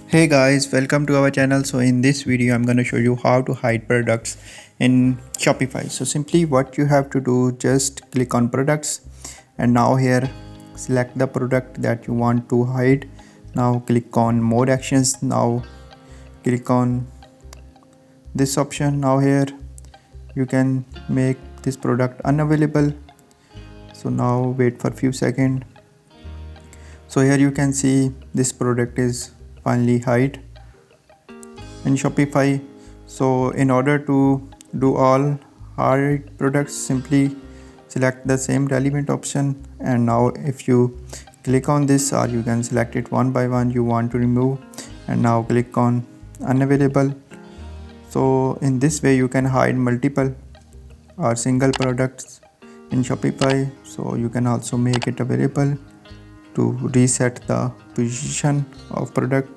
Hey guys, welcome to our channel. So in this video I'm going to show you how to hide products in Shopify. So simply what you have to do, just click on products and now here select the product that you want to hide. Now click on more actions. Now click on this option. Now here you can make this product unavailable. So now wait for few seconds. So here you can see this product is finally hide in Shopify. So in order to do all hide products, simply select the same relevant option, and now if you click on this, or you can select it one by one you want to remove, and now click on unavailable. So in this way you can hide multiple or single products in Shopify. So you can also make it available to reset the position of product.